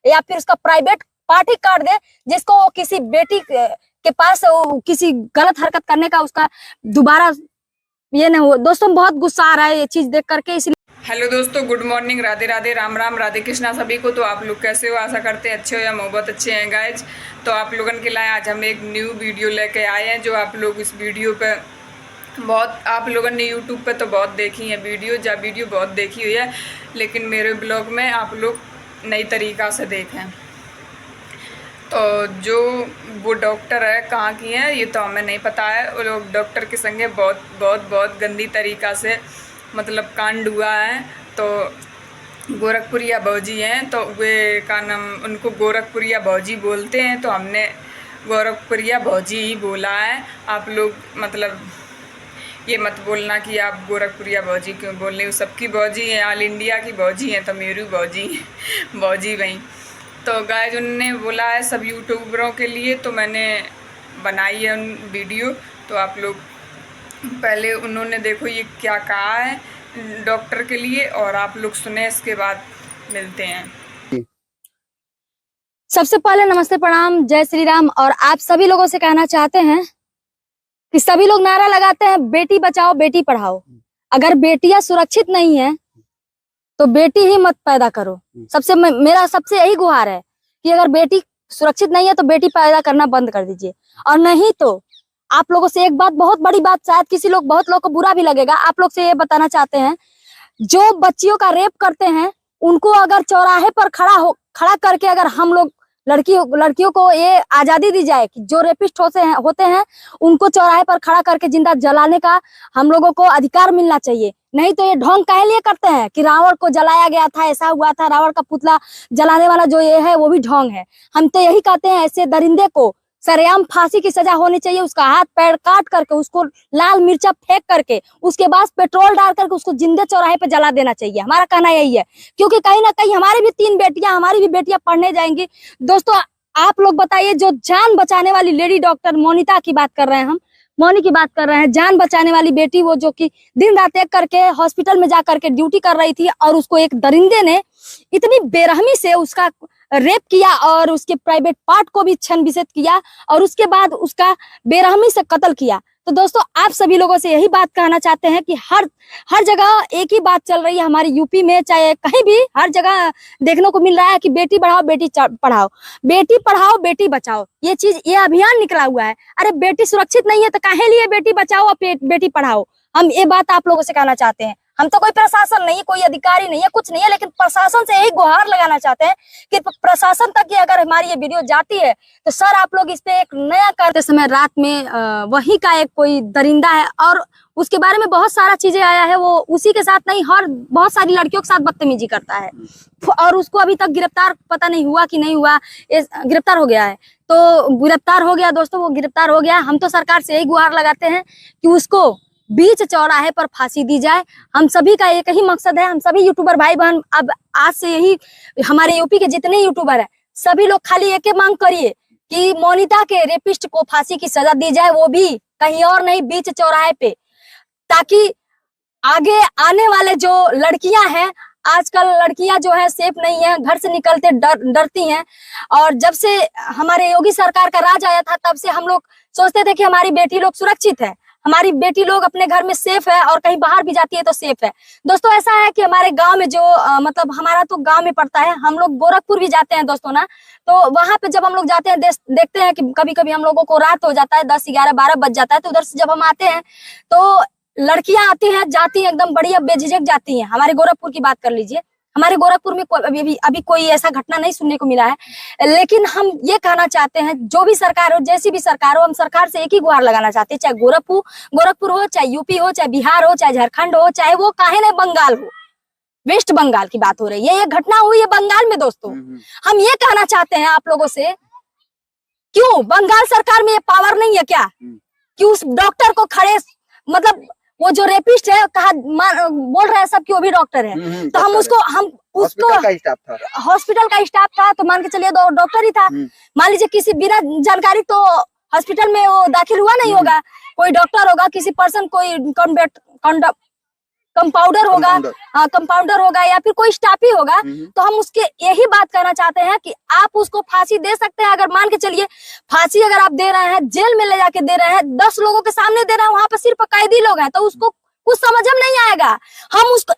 या फिर उसका प्राइवेट पार्ट ही काट दे, जिसको वो किसी बेटी के पास किसी गलत हरकत करने का उसका दोबारा ये नहीं हो। दोस्तों बहुत गुस्सा आ रहा है ये चीज देख करके, इसलिए। हेलो दोस्तों, गुड मॉर्निंग, राधे राधे, राम राम, राधे कृष्णा सभी को। तो आप लोग कैसे हो? आशा करते हैं अच्छे हो या बहुत अच्छे हैं गाइज। तो आप लोगों के लिए आज हम एक न्यू वीडियो लेके आए हैं, जो आप लोग इस वीडियो पे बहुत आप लोगों ने यूट्यूब पे तो बहुत देखी है वीडियो बहुत देखी हुई है, लेकिन मेरे ब्लॉग में आप लोग नई तरीक़ा से देखें। तो जो वो डॉक्टर है कहाँ की है ये तो हमें नहीं पता है। वो लोग डॉक्टर के संगे बहुत गंदी तरीक़ा से मतलब कांड हुआ है। तो गोरखपुरिया भौजी हैं, तो वे का नाम उनको गोरखपुरिया भौजी बोलते हैं, तो हमने गोरखपुरिया भौजी ही बोला है। आप लोग मतलब ये मत बोलना कि आप गोरखपुरिया भौजी क्यों बोल रहे हो। सबकी भौजी हैं, ऑल इंडिया की भौजी हैं, तो मेरी भौजी वहीं। तो गाइस उन्होंने बोला है सब यूट्यूबरों के लिए, तो मैंने बनाई है वीडियो। तो आप लोग पहले उन्होंने देखो ये क्या कहा है डॉक्टर के लिए, और आप लोग सुने, इसके बाद मिलते हैं। सबसे पहले नमस्ते, प्रणाम, जय श्री राम। और आप सभी लोगों से कहना चाहते हैं कि सभी लोग नारा लगाते हैं बेटी बचाओ बेटी पढ़ाओ। अगर बेटियां सुरक्षित नहीं है तो बेटी ही मत पैदा करो। मेरा सबसे यही गुहार है कि अगर बेटी सुरक्षित नहीं है तो बेटी पैदा करना बंद कर दीजिए। और नहीं तो आप लोगों से एक बात, बहुत बड़ी बात, शायद बहुत लोग को बुरा भी लगेगा, आप लोग से ये बताना चाहते हैं, जो बच्चियों का रेप करते हैं उनको अगर चौराहे पर खड़ा करके अगर हम लोग लड़कियों को ये आजादी दी जाए कि जो रेपिस्ट होते हैं उनको चौराहे पर खड़ा करके जिंदा जलाने का हम लोगों को अधिकार मिलना चाहिए। नहीं तो ये ढोंग काहे लिए करते हैं कि रावण को जलाया गया था, ऐसा हुआ था, रावण का पुतला जलाने वाला जो ये है वो भी ढोंग है। हम तो यही कहते हैं ऐसे दरिंदे को सरेआम फांसी की सजा होनी चाहिए। उसका हाथ पैर काट करके, उसको लाल मिर्चा फेंक करके, उसके बाद पेट्रोल डाल करके उसको जिंदे चौराहे पे जला देना चाहिए। हमारा कहना यही है, क्योंकि कहीं ना कहीं हमारी भी 3 बेटियां, हमारी भी बेटियां पढ़ने जाएंगी। दोस्तों आप लोग बताइए, जो जान बचाने वाली लेडी डॉक्टर मोनिता की बात कर रहे हैं, हम मौनी की बात कर रहे हैं, जान बचाने वाली बेटी, वो जो कि दिन रात एक करके हॉस्पिटल में जा करके ड्यूटी कर रही थी, और उसको एक दरिंदे ने इतनी बेरहमी से उसका रेप किया और उसके प्राइवेट पार्ट को भी छीन विषित किया और उसके बाद उसका बेरहमी से कत्ल किया। तो दोस्तों आप सभी लोगों से यही बात कहना चाहते हैं कि हर जगह एक ही बात चल रही है हमारी यूपी में, चाहे कहीं भी, हर जगह देखने को मिल रहा है कि बेटी बढ़ाओ बेटी पढ़ाओ, बेटी पढ़ाओ बेटी बचाओ, ये अभियान निकला हुआ है। अरे बेटी सुरक्षित नहीं है तो काहे लिए बेटी बचाओ और बेटी पढ़ाओ। हम ये बात आप लोगों से कहना चाहते हैं। हम तो कोई प्रशासन नहीं, कोई अधिकारी नहीं है, कुछ नहीं है, लेकिन प्रशासन से यही गुहार लगाना चाहते हैं कि प्रशासन तक अगर हमारी ये वीडियो जाती है तो सर आप लोग इस पे एक नया करते समय रात में वही का एक कोई दरिंदा है और उसके बारे में बहुत सारा चीजें आया है, वो उसी के साथ नहीं और बहुत सारी लड़कियों के साथ बदतमीजी करता है और उसको अभी तक गिरफ्तार पता नहीं हुआ कि नहीं हुआ, गिरफ्तार हो गया है। तो गिरफ्तार हो गया दोस्तों, वो गिरफ्तार हो गया। हम तो सरकार से यही गुहार लगाते हैं कि उसको बीच चौराहे पर फांसी दी जाए। हम सभी का एक ही मकसद है, हम सभी यूट्यूबर भाई बहन, अब आज से यही हमारे यूपी के जितने यूट्यूबर है सभी लोग खाली एक ही मांग करिए कि मोनिता के रेपिस्ट को फांसी की सजा दी जाए, वो भी कहीं और नहीं, बीच चौराहे पे, ताकि आगे आने वाले जो लड़कियां हैं, आजकल लड़कियां जो है सेफ नहीं है, घर से निकलते डरती हैं। और जब से हमारे योगी सरकार का राज आया था तब से हम लोग सोचते थे कि हमारी बेटी लोग सुरक्षित है, हमारी बेटी लोग अपने घर में सेफ है और कहीं बाहर भी जाती है तो सेफ है। दोस्तों ऐसा है कि हमारे गांव में जो मतलब हमारा तो गांव में पड़ता है, हम लोग गोरखपुर भी जाते हैं दोस्तों ना, तो वहां पे जब हम लोग जाते हैं देखते हैं कि कभी कभी हम लोगों को रात हो जाता है, 10, 11, 12 बज जाता है। तो उधर से जब हम आते हैं तो लड़कियां आती हैं, जाती हैं, एकदम बढ़िया बेझिझक जाती हैं। हमारे गोरखपुर की बात कर लीजिए, हमारे गोरखपुर में अभी कोई ऐसा घटना नहीं सुनने को मिला है। लेकिन हम ये कहना चाहते हैं, जो भी सरकार हो, जैसी भी सरकार हो, हम सरकार से एक ही गुहार लगाना चाहते हैं, चाहे गोरखपुर हो, चाहे यूपी हो, चाहे बिहार हो, चाहे झारखंड हो, चाहे वो काहे न बंगाल हो, वेस्ट बंगाल की बात हो रही है, ये घटना हुई है बंगाल में दोस्तों। हम ये कहना चाहते हैं आप लोगों से, क्यों बंगाल सरकार में ये पावर नहीं है क्या कि उस डॉक्टर को खड़े, मतलब वो जो रेपिस्ट है बोल रहे हैं सब कि वो भी डॉक्टर है, तो हम उसको हॉस्पिटल का स्टाफ था, तो मान के चलिए डॉक्टर ही था। मान लीजिए किसी बिना जानकारी तो हॉस्पिटल में वो दाखिल हुआ नहीं होगा, कोई डॉक्टर होगा, किसी पर्सन कोई कंपाउंडर होगा, कंपाउंडर होगा या फिर कोई स्टाफ ही होगा, तो हम उसके यही बात करना चाहते हैं कि आप उसको फांसी दे सकते हैं। अगर मान के चलिए फांसी अगर आप दे रहे हैं, जेल में ले जाके दे रहे हैं, 10 लोगों के सामने दे रहे हैं, वहां पर सिर्फ कैदी लोग हैं, तो उसको कुछ समझ में नहीं आएगा।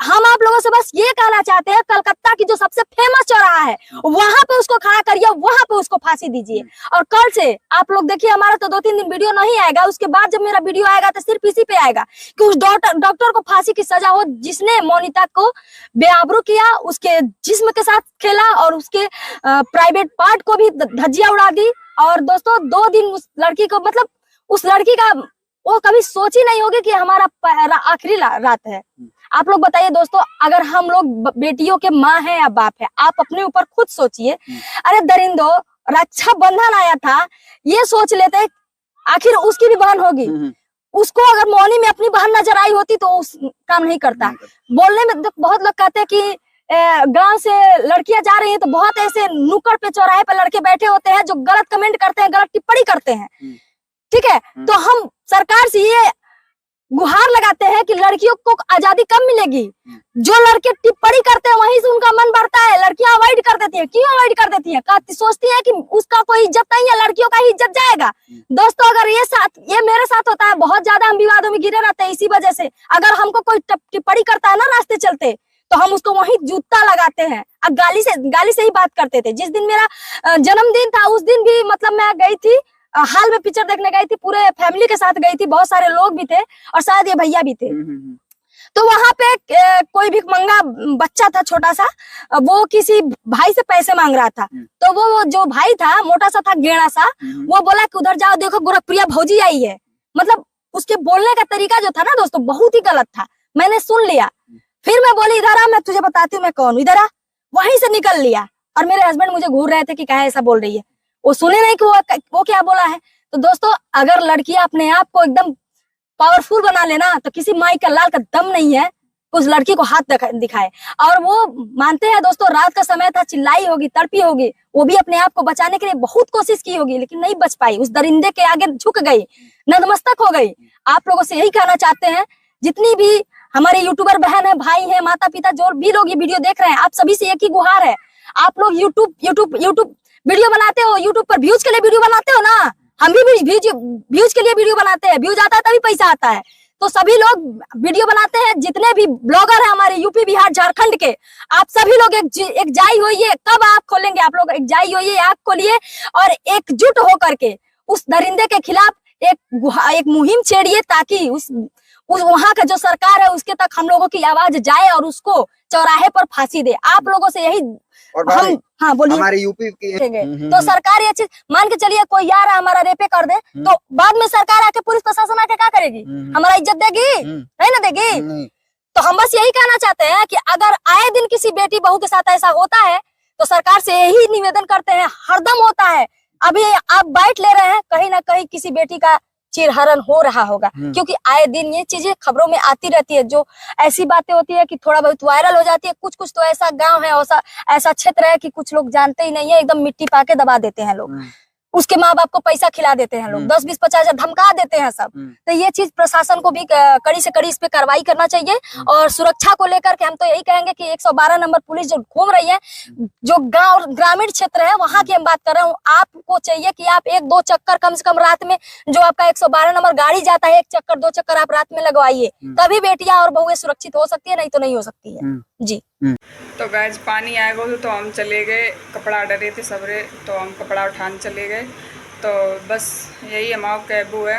हम आप लोगों से बस ये कहना चाहते हैं, कलकत्ता की जो सबसे फेमस चौराहा है वहां पे उसको खड़ा करिए, वहां पे उसको फांसी दीजिए। और कल से आप लोग देखिए, हमारा तो 2-3 दिन वीडियो नहीं आएगा, उसके बाद जब मेरा वीडियो आएगा तो सिर्फ इसी पे आएगा कि उस डॉक्टर को फांसी की सजा हो जिसने मोनिता को बेआबरू किया, उसके जिस्म के साथ खेला और उसके प्राइवेट पार्ट को भी धज्जियां उड़ा दी। और दोस्तों 2 दिन उस लड़की को, मतलब उस लड़की का वो कभी सोची नहीं होगी कि हमारा आखिरी रात है। आप लोग बताइए दोस्तों, अगर हम लोग बेटियों के माँ है या बाप है, आप अपने ऊपर खुद सोचिए। अरे दरिंदो, रक्षाबंधन आया था, ये सोच लेते आखिर उसकी भी बहन होगी, उसको अगर मौनी में अपनी बहन नजर आई होती तो उस काम नहीं करता। बोलने में बहुत लोग कहते हैं कि गांव से लड़कियां जा रही हैं तो बहुत ऐसे नुक्कड़ पे चौराहे पे लड़के बैठे होते हैं जो गलत कमेंट करते हैं, गलत टिप्पणी करते हैं, ठीक है। तो हम सरकार से ये गुहार लगाते हैं कि लड़कियों को आजादी कब मिलेगी। जो लड़के टिप्पणी करते हैं वहीं से उनका मन बढ़ता है, लड़कियां अवॉइड कर देती है। क्यों अवॉइड कर देती है? सोचती है कि उसका कोई इज्जत नहीं है, लड़कियों का ही इज्जत जाएगा। दोस्तों अगर ये मेरे साथ होता है, बहुत ज्यादा हम विवादों में गिरे रहते हैं इसी वजह से। अगर हमको कोई टिप्पणी करता है ना रास्ते चलते, तो हम उसको वहीं जूता लगाते हैं। अब गाली से ही बात करते थे। जिस दिन मेरा जन्मदिन था उस दिन भी मतलब मैं गई थी हाल में पिक्चर देखने गई थी, पूरे फैमिली के साथ गई थी, बहुत सारे लोग भी थे और शायद ये भैया भी थे। तो वहां पे कोई भी मंगा बच्चा था छोटा सा, वो किसी भाई से पैसे मांग रहा था। तो वो जो भाई था मोटा सा था, गेड़ा सा, वो बोला कि उधर जाओ, देखो गोरखप्रिया भौजी आई है। मतलब उसके बोलने का तरीका जो था ना दोस्तों बहुत ही गलत था। मैंने सुन लिया, फिर मैं बोली इधर आ, मैं तुझे बताती हूँ मैं कौन हूँ, इधर आ। वहीं से निकल लिया और मेरे हस्बैंड मुझे घूर रहे थे कि काहे ऐसा बोल रही है। वो सुने नहीं कि वो क्या बोला है। तो दोस्तों अगर लड़कियां अपने आप को एकदम पावरफुल बना लेना तो किसी माई का लाल का दम नहीं है उस लड़की को हाथ दिखाए। और वो मानते हैं दोस्तों, रात का समय था, चिल्लाई होगी, तड़पी होगी, वो भी अपने आप को बचाने के लिए बहुत कोशिश की होगी, लेकिन नहीं बच पाई। उस दरिंदे के आगे झुक गई, नतमस्तक हो गई। आप लोगों से यही कहना चाहते हैं, जितनी भी हमारे यूट्यूबर बहन है, भाई है, माता पिता, जो भी लोग ये वीडियो देख रहे हैं, आप सभी से एक ही गुहार है। आप लोग यूट्यूब वीडियो बनाते हो, यूट्यूब पर व्यूज के लिए वीडियो बनाते हो ना, हम भी व्यूज के लिए वीडियो बनाते हैं। व्यूज आता है तभी पैसा आता है। तो सभी लोग वीडियो बनाते हैं, जितने भी ब्लॉगर हैं हमारे यूपी, बिहार, झारखंड के, आप सभी लोग एक जाई होइए। कब आप खोलेंगे? आप लोग एक जाई होइए, आग खोलिए और एकजुट होकर के उस दरिंदे के खिलाफ एक मुहिम छेड़िए, ताकि उस वहां का जो सरकार है उसके तक हम लोगों की आवाज जाए और उसको चौराहे पर फांसी दे। आप लोगों से यही हम, हाँ बोलिए, हमारे यूपी की तो सरकार ये चीज मान के चलिए, कोई यार हमारा रेपे कर दे तो बाद में सरकार आके, पुलिस प्रशासन आके क्या करेगी? हमारा इज्जत देगी? नहीं ना देगी। तो हम बस यही कहना चाहते हैं कि अगर आए दिन किसी बेटी बहू के साथ ऐसा होता है तो सरकार से यही निवेदन करते हैं, हरदम होता है। अभी आप बाइट ले रहे हैं, कहीं ना कहीं किसी बेटी का चिरहरण हो रहा होगा, क्योंकि आए दिन ये चीजें खबरों में आती रहती है। जो ऐसी बातें होती है कि थोड़ा बहुत वायरल हो जाती है। कुछ तो ऐसा गांव है, ऐसा क्षेत्र है कि कुछ लोग जानते ही नहीं है, एकदम मिट्टी पाके दबा देते हैं लोग। उसके माँ बाप को पैसा खिला देते हैं लोग, 10, 20, 50 हजार धमका देते हैं सब। तो ये चीज प्रशासन को भी कड़ी से कड़ी इस पे कार्रवाई करना चाहिए। और सुरक्षा को लेकर के हम तो यही कहेंगे कि 112 नंबर पुलिस जो घूम रही है, जो गांव ग्रामीण क्षेत्र है वहां की हम बात कर रहे हूँ, आपको चाहिए कि आप 1-2 चक्कर कम से कम रात में, जो आपका 112 नंबर गाड़ी जाता है, 1 चक्कर 2 चक्कर आप रात में लगवाइए, तभी बेटियां और बहुएं सुरक्षित हो सकती है, नहीं तो नहीं हो सकती है जी। तो गाइस पानी आएगा तो हम चले गए, कपड़ा डरे थे सबरे, तो हम कपड़ा उठाने चले गए। तो बस यही हमारा कहबू है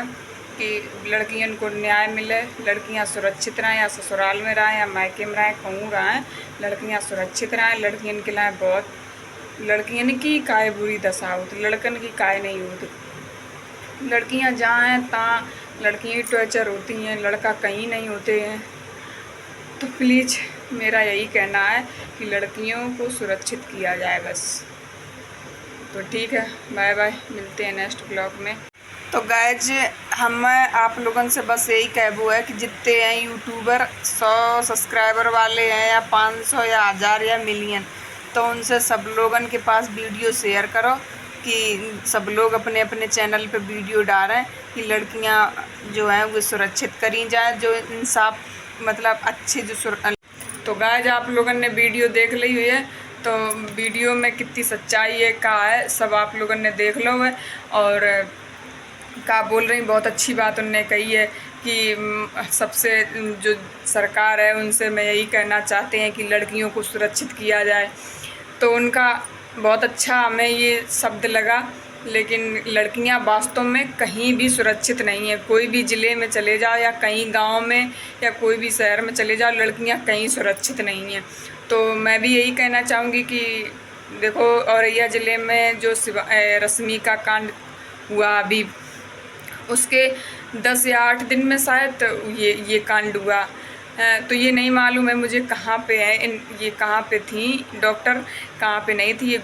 कि लड़कियों को न्याय मिले, लड़कियां सुरक्षित रहें, या ससुराल में रहें या मायके में रहें, कहूँ रहें, लड़कियां सुरक्षित रहें। लड़कियों के लिए बहुत, लड़कियों की काय बुरी दशा होती, लड़कन की काय नहीं होती। लड़कियां जहाँ हैं तहाँ लड़कियाँ टॉर्चर होती हैं, लड़का कहीं नहीं होते हैं। तो प्लीज़ मेरा यही कहना है कि लड़कियों को सुरक्षित किया जाए बस। तो ठीक है, बाय बाय, मिलते हैं नेक्स्ट ब्लॉग में। तो गाइज हम आप लोगों से बस यही कहबू है कि जितने हैं यूट्यूबर 100 सब्सक्राइबर वाले हैं, या 500 या 1000 या मिलियन, तो उनसे सब लोगों के पास वीडियो शेयर करो कि सब लोग अपने अपने चैनल पे वीडियो डालें कि लड़कियां जो हैं वो सुरक्षित करी जाए, जो इंसाफ मतलब अच्छे जो तो गाइज आप लोगों ने वीडियो देख ली हुई है, तो वीडियो में कितनी सच्चाई है का है सब आप लोगों ने देख लो है। और का बोल रही बहुत अच्छी बात उनने कही है कि सबसे जो सरकार है उनसे मैं यही कहना चाहते हैं कि लड़कियों को सुरक्षित किया जाए। तो उनका बहुत अच्छा हमें ये शब्द लगा, लेकिन लड़कियां वास्तव में कहीं भी सुरक्षित नहीं है। कोई भी ज़िले में चले जाओ या कहीं गांव में या कोई भी शहर में चले जाओ, लड़कियां कहीं सुरक्षित नहीं हैं। तो मैं भी यही कहना चाहूँगी कि देखो औरैया ज़िले में जो रश्मि का कांड हुआ अभी, उसके 10 या 8 दिन में शायद ये कांड हुआ। तो ये नहीं मालूम है मुझे कहाँ पे है ये कहाँ पे थी डॉक्टर, कहाँ पे नहीं थी। ये